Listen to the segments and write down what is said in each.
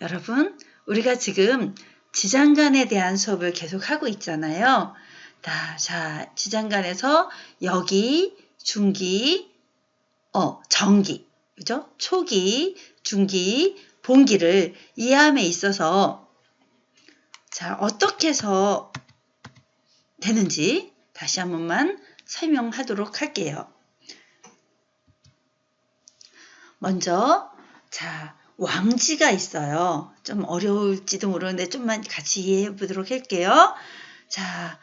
여러분, 우리가 지금 지장간에 대한 수업을 계속 하고 있잖아요. 자, 지장간에서 여기, 중기, 정기, 그죠? 초기, 중기, 봉기를 이해함에 있어서 자, 어떻게 해서 되는지 다시 한 번만 설명하도록 할게요. 먼저 자, 왕지가 있어요. 좀 어려울지도 모르는데 좀만 같이 이해해 보도록 할게요. 자,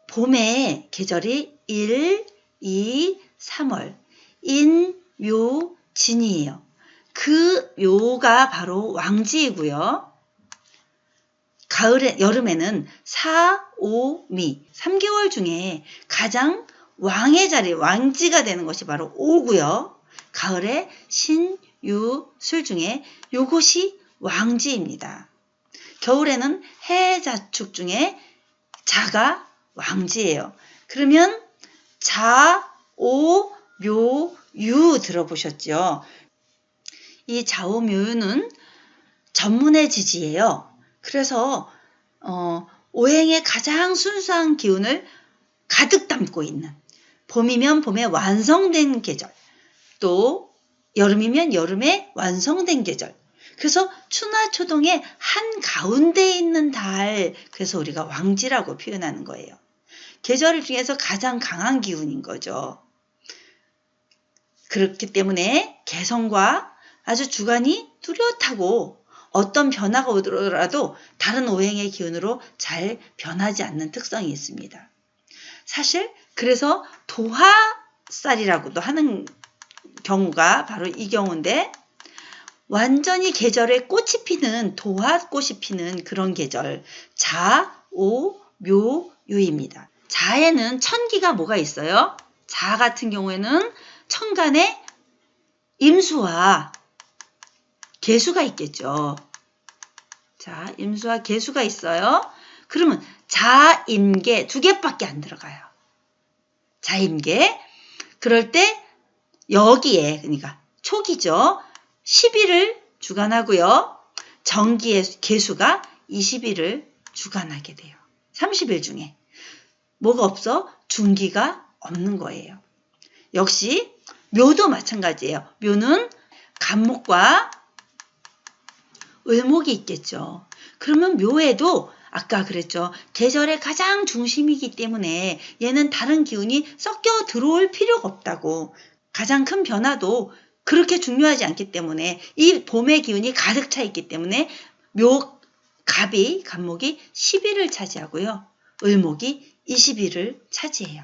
봄의 계절이 1, 2, 3월 인, 묘, 진이에요. 그 묘가 바로 왕지이고요. 여름에는 4, 5, 미 3개월 중에 가장 왕의 자리, 왕지가 되는 것이 바로 5고요. 가을에 신, 유, 술 중에 요것이 왕지입니다. 겨울에는 해, 자축 중에 자가 왕지예요. 그러면 자, 오, 묘, 유 들어보셨죠? 이 자오묘유는 전문의 지지예요. 그래서 오행의 가장 순수한 기운을 가득 담고 있는 봄이면 봄에 완성된 계절, 또 여름이면 여름에 완성된 계절. 그래서 추나 초동의 한가운데에 있는 달, 그래서 우리가 왕지라고 표현하는 거예요. 계절 중에서 가장 강한 기운인 거죠. 그렇기 때문에 개성과 아주 주관이 뚜렷하고 어떤 변화가 오더라도 다른 오행의 기운으로 잘 변하지 않는 특성이 있습니다. 사실 그래서 도화살이라고도 하는 경우가 바로 이 경우인데, 완전히 계절에 꽃이 피는 도화꽃이 피는 그런 계절, 자, 오, 묘, 유입니다. 자에는 천기가 뭐가 있어요? 자 같은 경우에는 천간에 임수와 계수가 있겠죠. 자, 임수와 계수가 있어요. 그러면 자임계 2개밖에 안 들어가요. 자임계. 그럴 때 여기에, 그러니까 초기죠. 10일을 주관하고요. 정기의 계수가 20일을 주관하게 돼요. 30일 중에. 뭐가 없어? 중기가 없는 거예요. 역시 묘도 마찬가지예요. 묘는 간목과 을목이 있겠죠. 그러면 묘에도 아까 그랬죠. 계절의 가장 중심이기 때문에 얘는 다른 기운이 섞여 들어올 필요가 없다고. 가장 큰 변화도 그렇게 중요하지 않기 때문에 이 봄의 기운이 가득 차 있기 때문에 간목이 10일을 차지하고요. 을목이 20일을 차지해요.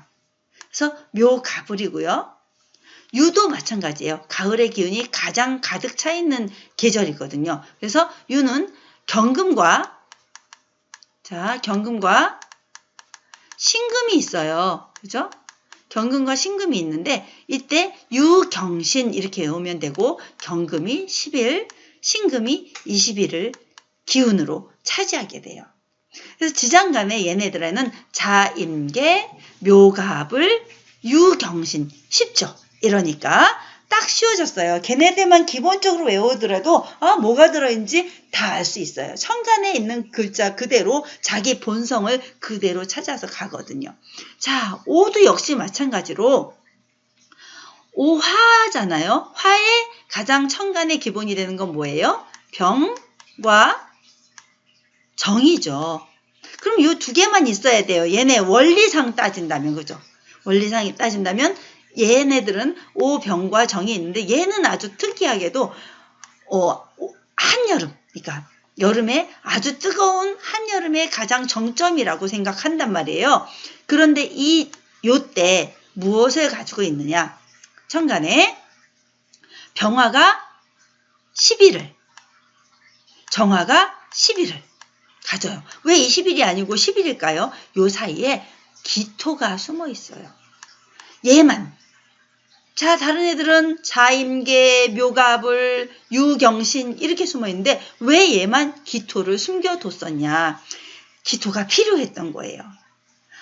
그래서 묘갑을이고요. 유도 마찬가지예요. 가을의 기운이 가장 가득 차 있는 계절이거든요. 그래서 유는 경금과 신금이 있어요. 그죠? 경금과 신금이 있는데 이때 유경신 이렇게 외우면 되고, 경금이 10일, 신금이 20일을 기운으로 차지하게 돼요. 그래서 지장간에 얘네들에는 자임계, 묘갑을, 유경신 쉽죠? 이러니까 딱 쉬워졌어요. 걔네들만 기본적으로 외우더라도 뭐가 들어있는지 다 알 수 있어요. 천간에 있는 글자 그대로 자기 본성을 그대로 찾아서 가거든요. 자, 오도 역시 마찬가지로 오화잖아요. 화의 가장 천간의 기본이 되는 건 뭐예요? 병과 정이죠. 그럼 이 2개만 있어야 돼요. 얘네 원리상 따진다면, 그죠? 원리상이 따진다면 얘네들은 오병과 정이 있는데, 얘는 아주 특이하게도 한여름, 그러니까 여름에 아주 뜨거운 한여름의 가장 정점이라고 생각한단 말이에요. 그런데 요때 무엇을 가지고 있느냐? 천간에 병화가 11을, 정화가 11을 가져요. 왜 20일이 아니고 10일일까요? 요 사이에 기토가 숨어 있어요. 얘만. 자, 다른 애들은 자임계, 묘갑을, 유경신 이렇게 숨어 있는데 왜 얘만 기토를 숨겨뒀었냐? 기토가 필요했던 거예요.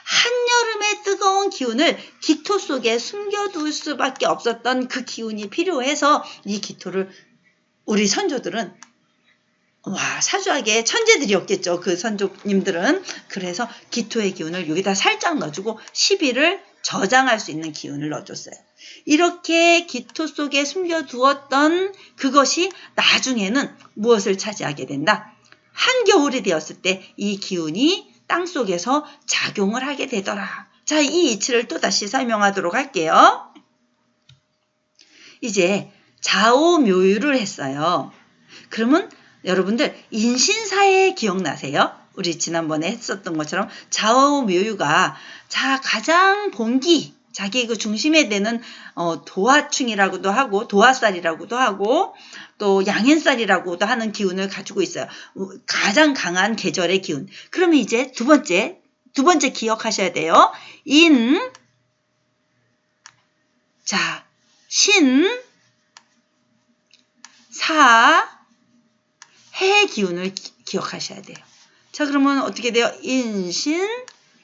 한여름의 뜨거운 기운을 기토 속에 숨겨둘 수밖에 없었던 그 기운이 필요해서 이 기토를 우리 선조들은 와, 사주학의 천재들이었겠죠. 그 선조님들은. 그래서 기토의 기운을 여기다 살짝 넣어주고 10일을 저장할 수 있는 기운을 넣어줬어요. 이렇게 기토 속에 숨겨두었던 그것이 나중에는 무엇을 차지하게 된다? 한겨울이 되었을 때 이 기운이 땅속에서 작용을 하게 되더라. 자, 이 이치를 또 다시 설명하도록 할게요. 이제 자오묘유를 했어요. 그러면 여러분들 인신사에 기억나세요? 우리 지난번에 했었던 것처럼 자오묘유가 가장 본기, 자기 그 중심에 되는 도화충이라고도 하고 도화살이라고도 하고 또 양행살이라고도 하는 기운을 가지고 있어요. 가장 강한 계절의 기운. 그러면 이제 두 번째 기억하셔야 돼요. 신, 사, 해의 기운을 기억하셔야 돼요. 자, 그러면 어떻게 돼요? 인신,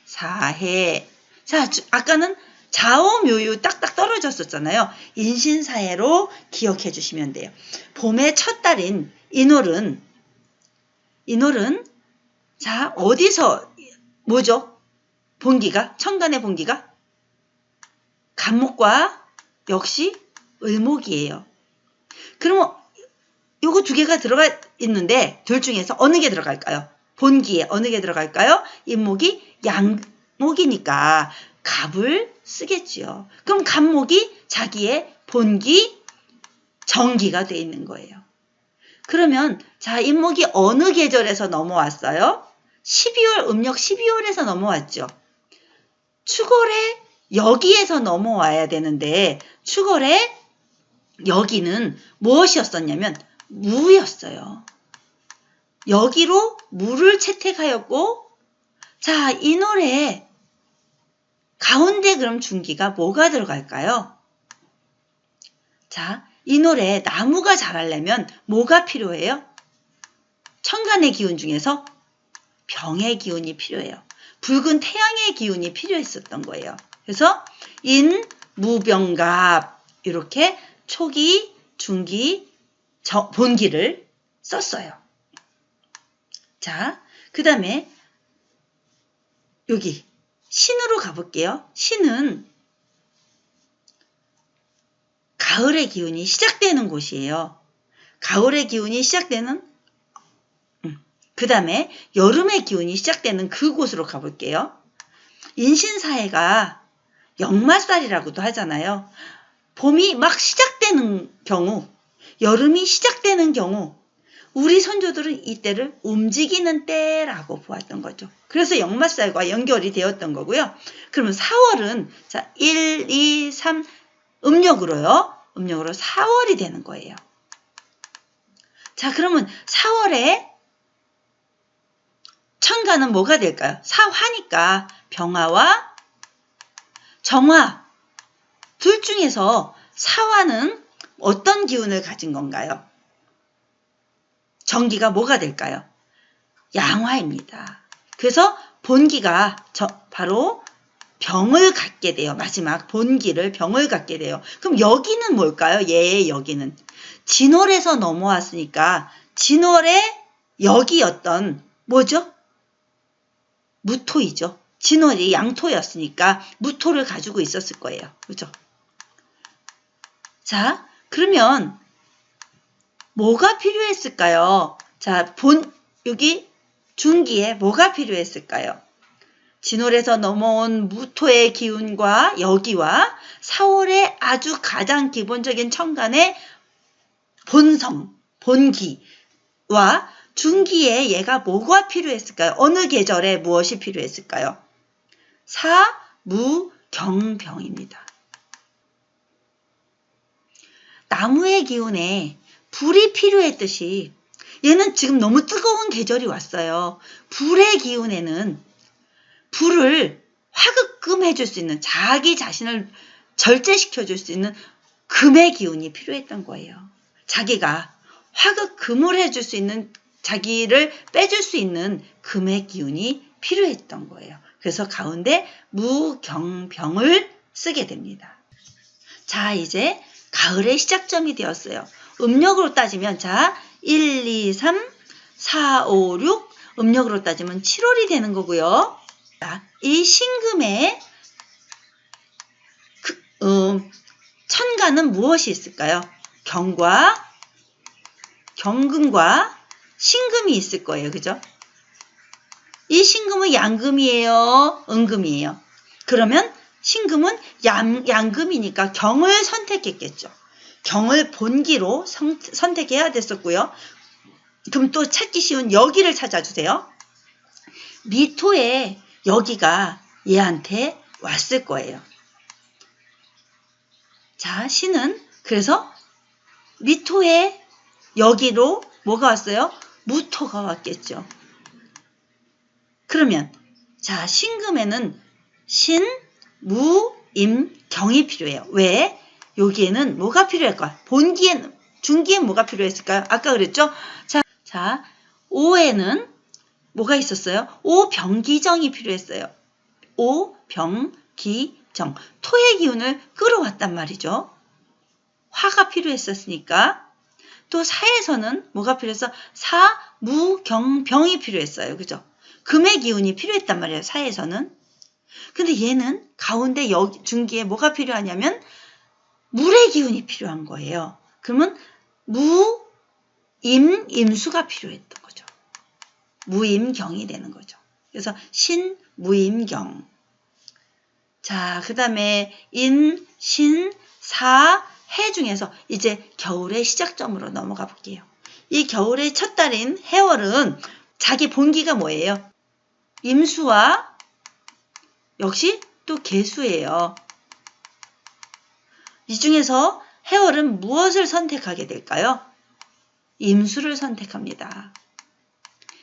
사해. 자, 아까는 자오묘유 딱딱 떨어졌었잖아요. 인신사해로 기억해 주시면 돼요. 봄의 첫 달인 인월은 자, 어디서 뭐죠? 본기가, 천간의 본기가 간목과 역시 을목이에요. 그러면 요거 두 개가 들어가 있는데 둘 중에서 어느 게 들어갈까요? 본기에 어느 게 들어갈까요? 인목이 양목이니까 갑을 쓰겠지요. 그럼 간목이 자기의 본기, 정기가 돼 있는 거예요. 그러면 자, 인목이 어느 계절에서 넘어왔어요? 12월, 음력 12월에서 넘어왔죠. 축월에 여기에서 넘어와야 되는데 축월에 여기는 무엇이었었냐면 무였어요. 여기로 무를 채택하였고, 자, 이 노래 가운데 그럼 중기가 뭐가 들어갈까요? 자, 이 노래 나무가 자라려면 뭐가 필요해요? 천간의 기운 중에서 병의 기운이 필요해요. 붉은 태양의 기운이 필요했었던 거예요. 그래서 인, 무병갑 이렇게 초기, 중기, 본기를 썼어요. 자, 그 다음에 여기 신으로 가볼게요. 신은 가을의 기운이 시작되는 곳이에요. 가을의 기운이 시작되는 그 다음에 여름의 기운이 시작되는 그곳으로 가볼게요. 인신사해가 역마살이라고도 하잖아요. 봄이 막 시작되는 경우, 여름이 시작되는 경우 우리 선조들은 이때를 움직이는 때라고 보았던 거죠. 그래서 역마살과 연결이 되었던 거고요. 그러면 4월은 자 1, 2, 3 음력으로요. 음력으로 4월이 되는 거예요. 자, 그러면 4월에 천간은 뭐가 될까요? 사화니까 병화와 정화 둘 중에서 사화는 어떤 기운을 가진 건가요? 정기가 뭐가 될까요? 양화입니다. 그래서 본기가 바로 병을 갖게 돼요. 마지막 본기를 병을 갖게 돼요. 그럼 여기는 뭘까요? 얘의 여기는 진월에서 넘어왔으니까 진월의 여기였던 뭐죠? 무토이죠. 진월이 양토였으니까 무토를 가지고 있었을 거예요. 그죠? 자, 그러면 뭐가 필요했을까요? 자, 여기 중기에 뭐가 필요했을까요? 진월에서 넘어온 무토의 기운과 여기와 4월의 아주 가장 기본적인 천간의 본성, 본기와 중기에 얘가 뭐가 필요했을까요? 어느 계절에 무엇이 필요했을까요? 사무경병입니다. 나무의 기운에 불이 필요했듯이 얘는 지금 너무 뜨거운 계절이 왔어요. 불의 기운에는 불을 화급금해 줄 수 있는 자기 자신을 절제시켜 줄 수 있는 금의 기운이 필요했던 거예요. 자기가 화급금을 해줄 수 있는 자기를 빼줄 수 있는 금의 기운이 필요했던 거예요. 그래서 가운데 무경병을 쓰게 됩니다. 자, 이제 가을의 시작점이 되었어요. 음력으로 따지면 자 1, 2, 3, 4, 5, 6 음력으로 따지면 7월이 되는 거고요. 이 신금에 천간은 무엇이 있을까요? 경금과 신금이 있을 거예요. 그죠? 이 신금은 양금이에요? 음금이에요? 그러면 신금은 양금이니까 경을 선택했겠죠. 경을 본기로 선택해야 됐었고요. 그럼 또 찾기 쉬운 여기를 찾아주세요. 미토에 여기가 얘한테 왔을 거예요. 자, 신은 그래서 미토에 여기로 뭐가 왔어요? 무토가 왔겠죠. 그러면 자, 신금에는 신, 무, 임, 경이 필요해요. 왜? 여기에는 뭐가 필요할까요? 본기에는, 중기엔 뭐가 필요했을까요? 아까 그랬죠? 자, 오에는 뭐가 있었어요? 오병기정이 필요했어요. 오병기정. 토의 기운을 끌어왔단 말이죠. 화가 필요했었으니까. 또 사에서는 뭐가 필요했어? 사, 무, 경, 병이 필요했어요. 그죠? 금의 기운이 필요했단 말이에요. 사에서는. 근데 얘는 가운데 중기에 뭐가 필요하냐면 물의 기운이 필요한 거예요. 그러면 무, 임수가 필요했던 거죠. 무임경이 되는 거죠. 그래서 신, 무임경. 자, 그 다음에 인, 신, 사, 해 중에서 이제 겨울의 시작점으로 넘어가 볼게요. 이 겨울의 첫 달인 해월은 자기 본기가 뭐예요? 임수와 역시 또 계수예요. 이 중에서 해월은 무엇을 선택하게 될까요? 임수를 선택합니다.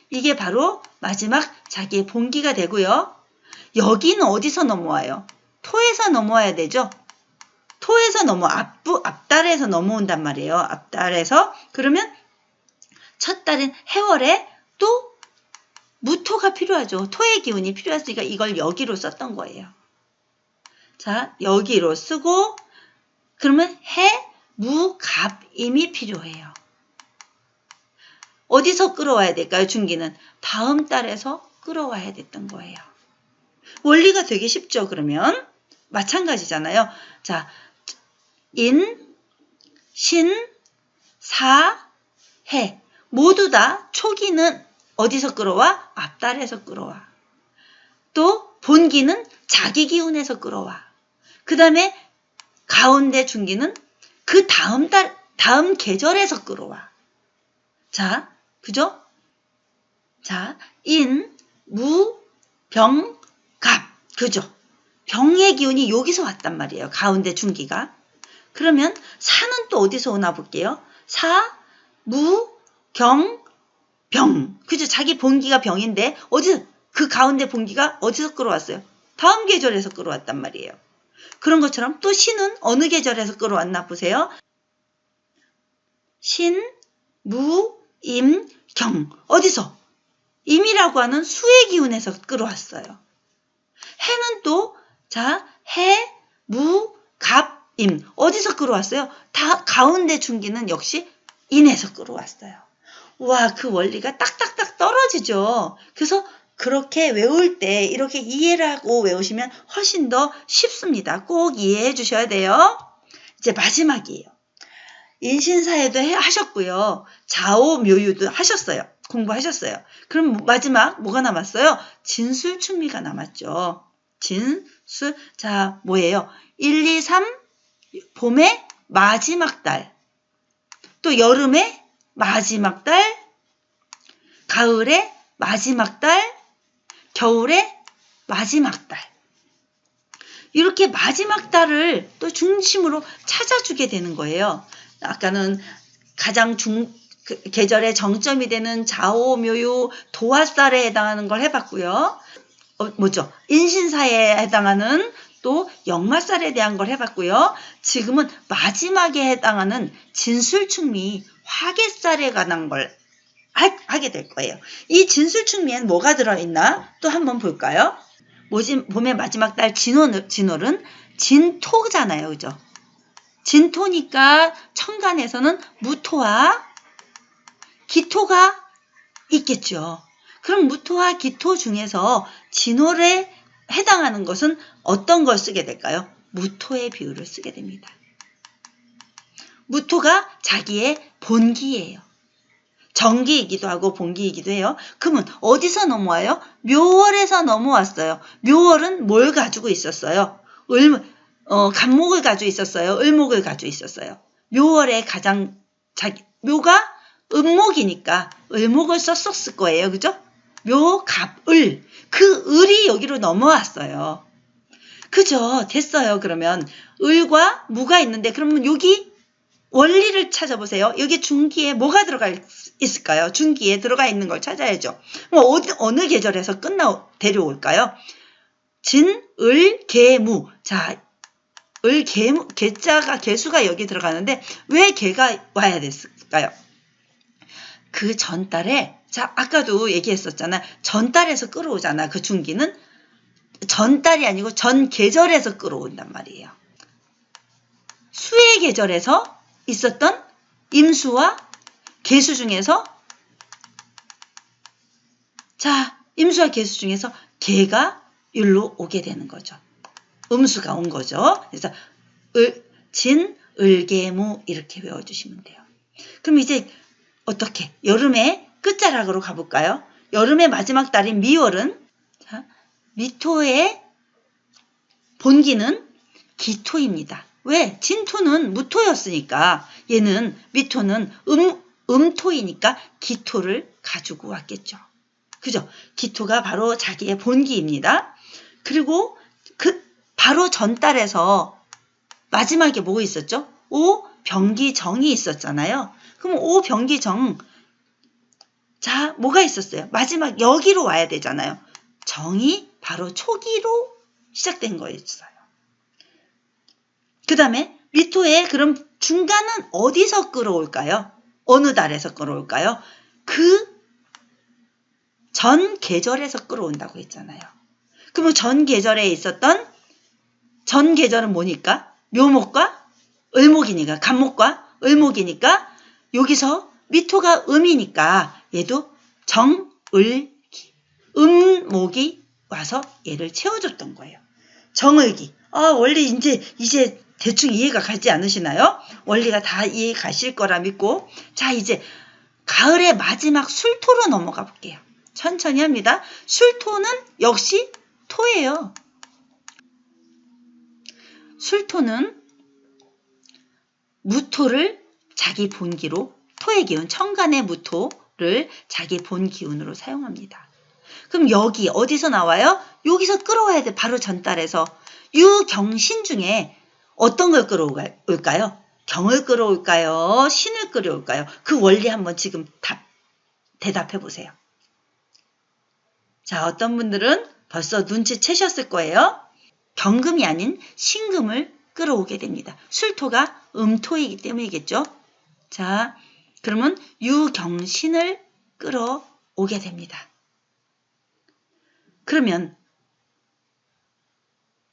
이게 바로 마지막 자기의 본기가 되고요. 여기는 어디서 넘어와요? 토에서 넘어와야 되죠? 토에서 앞달에서 넘어온단 말이에요. 앞달에서. 그러면 첫 달인 해월에 또 무토가 필요하죠. 토의 기운이 필요했으니까 이걸 여기로 썼던 거예요. 자, 여기로 쓰고 그러면 해, 무, 갑, 임이 필요해요. 어디서 끌어와야 될까요? 중기는 다음 달에서 끌어와야 됐던 거예요. 원리가 되게 쉽죠. 그러면 마찬가지잖아요. 자, 인, 신, 사, 해 모두 다 초기는 어디서 끌어와? 앞달에서 끌어와. 또 본기는 자기 기운에서 끌어와. 그 다음에 가운데 중기는 그 다음 계절에서 끌어와. 자, 그죠? 자, 인, 무, 병, 갑. 그죠? 병의 기운이 여기서 왔단 말이에요. 가운데 중기가. 그러면 사는 또 어디서 오나 볼게요. 사, 무, 경, 병. 그죠? 자기 본기가 병인데 그 가운데 본기가 어디서 끌어왔어요? 다음 계절에서 끌어왔단 말이에요. 그런 것처럼 또 신은 어느 계절에서 끌어왔나 보세요. 신, 무, 임, 경. 어디서? 임이라고 하는 수의 기운에서 끌어왔어요. 해는 또 자, 해, 무, 갑, 임. 어디서 끌어왔어요? 다 가운데 중기는 역시 인에서 끌어왔어요. 와, 그 원리가 딱딱딱 떨어지죠. 그래서 그렇게 외울 때 이렇게 이해를 하고 외우시면 훨씬 더 쉽습니다. 꼭 이해해 주셔야 돼요. 이제 마지막이에요. 인신사회도 하셨고요. 자오묘유도 하셨어요. 공부하셨어요. 그럼 마지막 뭐가 남았어요? 진술춘미가 남았죠. 진술. 자, 뭐예요? 1, 2, 3 봄의 마지막 달. 또 여름의 마지막 달. 가을의 마지막 달. 겨울의 마지막 달. 이렇게 마지막 달을 또 중심으로 찾아주게 되는 거예요. 아까는 가장 계절의 정점이 되는 자오묘유 도화살에 해당하는 걸 해봤고요. 뭐죠? 인신사에 해당하는 또 역마살에 대한 걸 해봤고요. 지금은 마지막에 해당하는 진술춘미 화개살에 관한 걸 하게 될 거예요. 이 진술춘미엔 뭐가 들어있나? 또 한번 볼까요? 봄의 마지막 달 진월은 진토잖아요. 그죠? 진토니까 천간에서는 무토와 기토가 있겠죠. 그럼 무토와 기토 중에서 진월에 해당하는 것은 어떤 걸 쓰게 될까요? 무토의 비율을 쓰게 됩니다. 무토가 자기의 본기예요. 정기이기도 하고 본기이기도 해요. 그러면 어디서 넘어와요? 묘월에서 넘어왔어요. 묘월은 뭘 가지고 있었어요? 간목을 가지고 있었어요. 을목을 가지고 있었어요. 묘월에 가장 묘가 음목이니까 을목을 썼었을 거예요. 그죠? 묘, 갑, 을. 그 을이 여기로 넘어왔어요. 그죠? 됐어요. 그러면 을과 무가 있는데 그러면 여기 원리를 찾아보세요. 여기 중기에 뭐가 들어가 있을까요? 중기에 들어가 있는 걸 찾아야죠. 어느 계절에서 데려올까요? 진, 을, 개, 무. 자, 을, 개, 무, 개자가, 개수가 여기 들어가는데 왜 개가 와야 됐을까요? 그 전달에, 자, 아까도 얘기했었잖아. 전달에서 끌어오잖아. 그 중기는 전달이 아니고 전 계절에서 끌어온단 말이에요. 수의 계절에서 있었던 임수와 계수 중에서 자, 임수와 계수 중에서 개가 율로 오게 되는 거죠. 음수가 온 거죠. 그래서 진, 을개무 이렇게 외워주시면 돼요. 그럼 이제 어떻게 여름의 끝자락으로 가볼까요? 여름의 마지막 달인 미월은 자, 미토의 본기는 기토입니다. 왜? 진토는 무토였으니까 얘는 미토는 음토이니까 기토를 가지고 왔겠죠. 그죠? 기토가 바로 자기의 본기입니다. 그리고 바로 전달에서 마지막에 뭐 있었죠? 오병기정이 있었잖아요. 그럼 오병기정 자 뭐가 있었어요? 마지막 여기로 와야 되잖아요. 정이 바로 초기로 시작된 거였어요. 그 다음에 미토의 그럼 중간은 어디서 끌어올까요? 어느 달에서 끌어올까요? 그 전 계절에서 끌어온다고 했잖아요. 그럼 전 계절에 있었던 전 계절은 뭐니까? 묘목과 을목이니까 간목과 을목이니까 여기서 미토가 음이니까 얘도 정, 을, 기 음목이 와서 얘를 채워줬던 거예요. 정을기. 원리 이제 대충 이해가 가지 않으시나요? 원리가 다 이해 가실 거라 믿고 자 이제 가을의 마지막 술토로 넘어가 볼게요. 천천히 합니다. 술토는 역시 토예요. 술토는 무토를 자기 본기로 토의 기운 천간의 무토를 자기 본기운으로 사용합니다. 그럼 여기 어디서 나와요? 여기서 끌어와야 돼. 바로 전달에서 유경신 중에 어떤 걸 끌어올까요? 경을 끌어올까요? 신을 끌어올까요? 그 원리 한번 지금 대답해 보세요. 자, 어떤 분들은 벌써 눈치채셨을 거예요. 경금이 아닌 신금을 끌어오게 됩니다. 술토가 음토이기 때문이겠죠. 자, 그러면 유경신을 끌어오게 됩니다. 그러면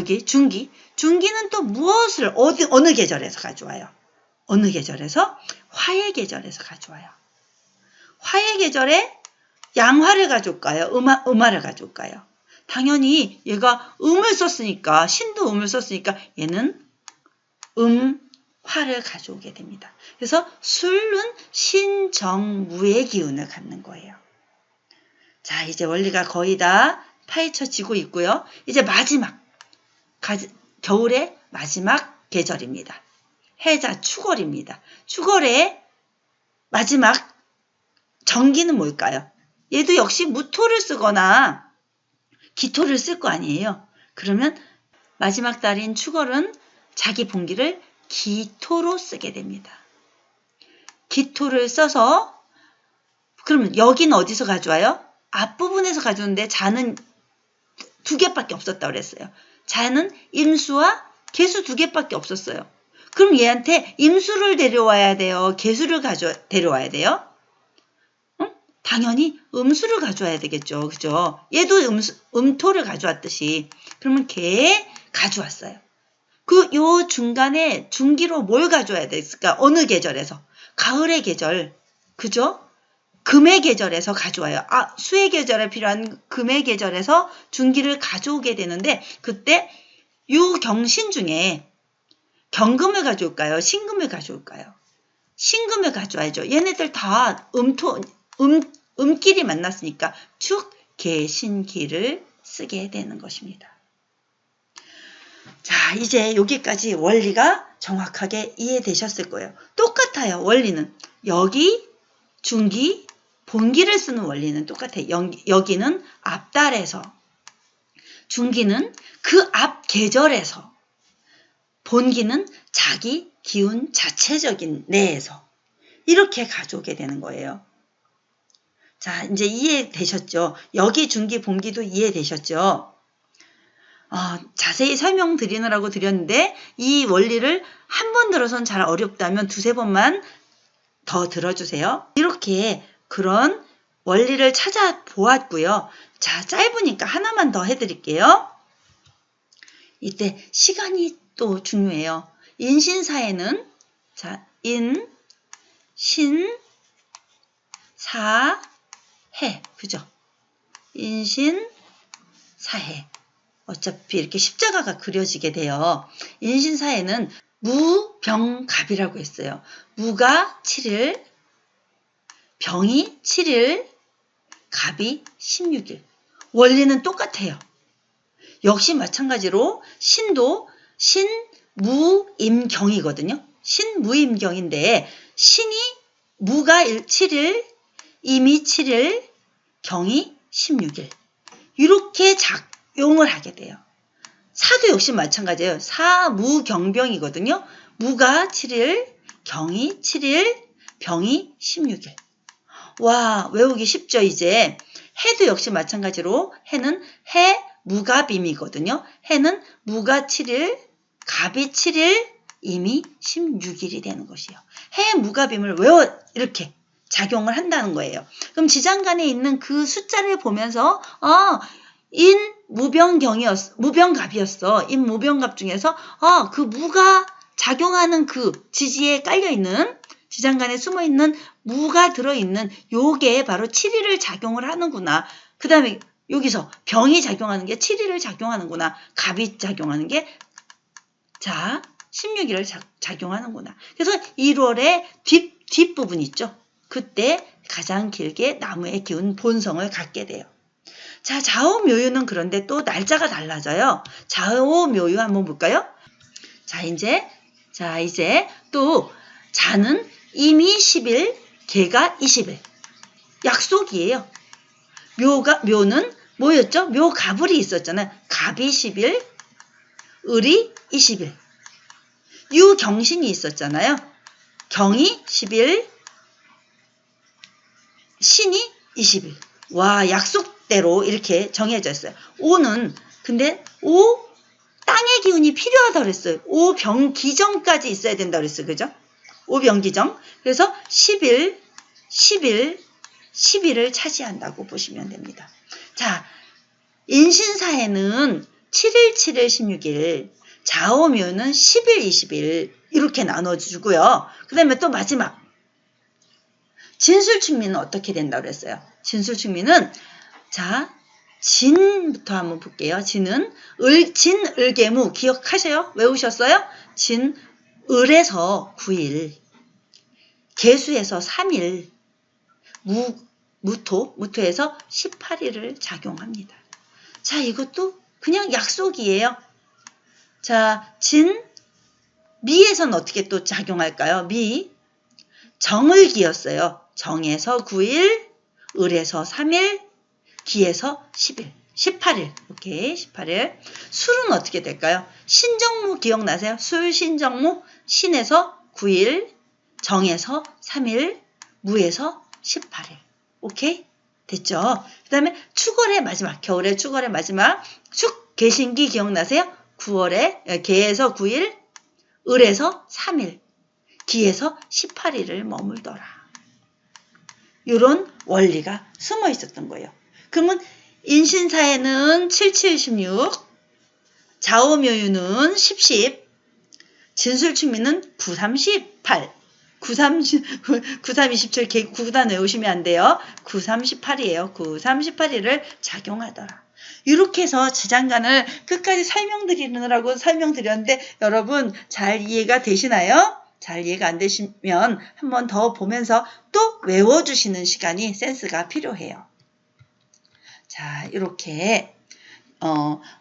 여기 중기는 또 무엇을 어느 계절에서 가져와요? 어느 계절에서? 화의 계절에서 가져와요. 화의 계절에 양화를 가져올까요? 음화를 가져올까요? 당연히 얘가 음을 썼으니까 신도 음을 썼으니까 얘는 화를 가져오게 됩니다. 그래서 술은 신정무의 기운을 갖는 거예요. 자, 이제 원리가 거의 다 파헤쳐지고 있고요. 이제 마지막 겨울의 마지막 계절입니다. 해자 추월입니다. 추월의 마지막 정기는 뭘까요? 얘도 역시 무토를 쓰거나 기토를 쓸 거 아니에요. 그러면 마지막 달인 추월은 자기 본기를 기토로 쓰게 됩니다. 기토를 써서 그러면 여기는 어디서 가져와요? 앞부분에서 가져오는데 자는 2개밖에 없었다고 그랬어요. 자는 임수와 계수 2개밖에 없었어요. 그럼 얘한테 임수를 데려와야 돼요? 계수를 데려와야 돼요? 응? 당연히 음수를 가져와야 되겠죠. 그죠? 얘도 음토를 가져왔듯이. 그러면 걔 가져왔어요. 요 중간에 중기로 뭘 가져와야 됐을까? 어느 계절에서? 가을의 계절. 그죠? 금의 계절에서 가져와요. 수의 계절에 필요한 금의 계절에서 중기를 가져오게 되는데 그때 유경신 중에 경금을 가져올까요? 신금을 가져올까요? 신금을 가져와야죠. 얘네들 다 음끼리 만났으니까 축, 계, 신, 기를 쓰게 되는 것입니다. 자, 이제 여기까지 원리가 정확하게 이해되셨을 거예요. 똑같아요. 원리는 여기, 중기, 본기를 쓰는 원리는 똑같아요. 여기는 앞달에서, 중기는 그 앞 계절에서, 본기는 자기 기운 자체적인 내에서 이렇게 가져오게 되는 거예요. 자, 이제 이해되셨죠? 여기, 중기, 본기도 이해되셨죠? 자세히 설명드리느라고 드렸는데 이 원리를 한 번 들어선 잘 어렵다면 두세 번만 더 들어주세요. 이렇게 그런 원리를 찾아보았고요. 자, 짧으니까 하나만 더 해드릴게요. 이때 시간이 또 중요해요. 인신사에는 자, 인, 신, 사, 해. 그죠? 인신, 사해. 어차피 이렇게 십자가가 그려지게 돼요. 인신사에는 무병갑이라고 했어요. 무가 7일, 병이 7일, 갑이 16일. 원리는 똑같아요. 역시 마찬가지로 신도 신무임경이거든요. 신무임경인데 신이 무가 7일, 임이 7일, 경이 16일. 이렇게 작용을 하게 돼요. 사도 역시 마찬가지예요. 사무경병이거든요. 무가 7일, 경이 7일, 병이 16일. 와, 외우기 쉽죠, 이제. 해도 역시 마찬가지로 해는 해무갑임이거든요. 해는 무가 7일, 갑이 7일, 임이 16일이 되는 것이에요. 해무갑임을 이렇게 작용을 한다는 거예요. 그럼 지장간에 있는 그 숫자를 보면서 무병갑이었어. 인무병갑 중에서 그 무가 작용하는 그 지지에 깔려있는 지장간에 숨어있는 무가 들어있는 요게 바로 7일을 작용을 하는구나. 그 다음에 여기서 병이 작용하는 게 7일을 작용하는구나. 갑이 작용하는 게 16일을 작용하는구나. 그래서 1월의 뒷부분 있죠. 그때 가장 길게 나무의 기운 본성을 갖게 돼요. 자, 자오묘유는 그런데 또 날짜가 달라져요. 자오묘유 한번 볼까요? 자, 이제 또 자는 임이 10일, 개가 20일. 약속이에요. 묘는 뭐였죠? 묘가불이 있었잖아요. 갑이 10일, 을이 20일. 유경신이 있었잖아요. 경이 10일, 신이 20일. 와, 약속대로 이렇게 정해졌어요. 오는 근데 땅의 기운이 필요하다고 그랬어요. 병기정까지 있어야 된다고 그랬어요. 그죠? 병기정. 그래서 10일을 차지한다고 보시면 됩니다. 자, 인신사에는 7일, 7일, 16일, 자오묘는 10일, 20일 이렇게 나눠주고요. 그 다음에 또 마지막 진술충미는 어떻게 된다고 그랬어요? 진술충미는 진부터 한번 볼게요. 진은 진을계무 기억하셔요? 외우셨어요? 을에서 9일, 계수에서 3일, 무토에서 18일을 작용합니다. 자, 이것도 그냥 약속이에요. 자, 미에서는 어떻게 또 작용할까요? 정을기였어요. 정에서 9일, 을에서 3일, 기에서 10일, 18일. 오케이, 18일. 술은 어떻게 될까요? 신정무 기억나세요? 술, 신정무, 신에서 9일, 정에서 3일, 무에서 18일. 오케이? 됐죠? 그 다음에 축월의 마지막, 겨울의 축월의 마지막, 축, 계신기 기억나세요? 9월에, 개에서 9일, 을에서 3일, 기에서 18일을 머물더라. 이런 원리가 숨어 있었던 거예요. 그러면 인신사에는 7716, 자오묘유는 10, 진술충미는 938, 9327 9단 외우시면 안 돼요. 938이에요. 938을 작용하더라. 이렇게 해서 지장간을 끝까지 설명드리느라고 설명드렸는데 여러분 잘 이해가 되시나요? 잘 이해가 안 되시면 한 번 더 보면서 또 외워주시는 시간이 센스가 필요해요. 자, 이렇게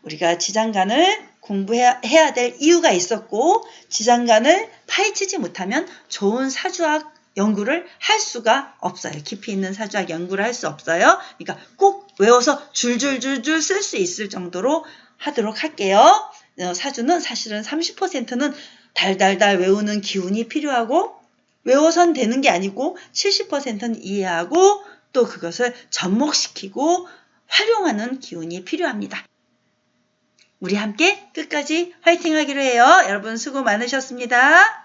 우리가 지장간을 공부해야 될 이유가 있었고 지장간을 파헤치지 못하면 좋은 사주학 연구를 할 수가 없어요. 깊이 있는 사주학 연구를 할 수 없어요. 그러니까 꼭 외워서 줄줄줄줄 쓸 수 있을 정도로 하도록 할게요. 사주는 사실은 30%는 달달달 외우는 기운이 필요하고 외워선 되는 게 아니고 70%는 이해하고 또 그것을 접목시키고 활용하는 기운이 필요합니다. 우리 함께 끝까지 화이팅 하기로 해요. 여러분 수고 많으셨습니다.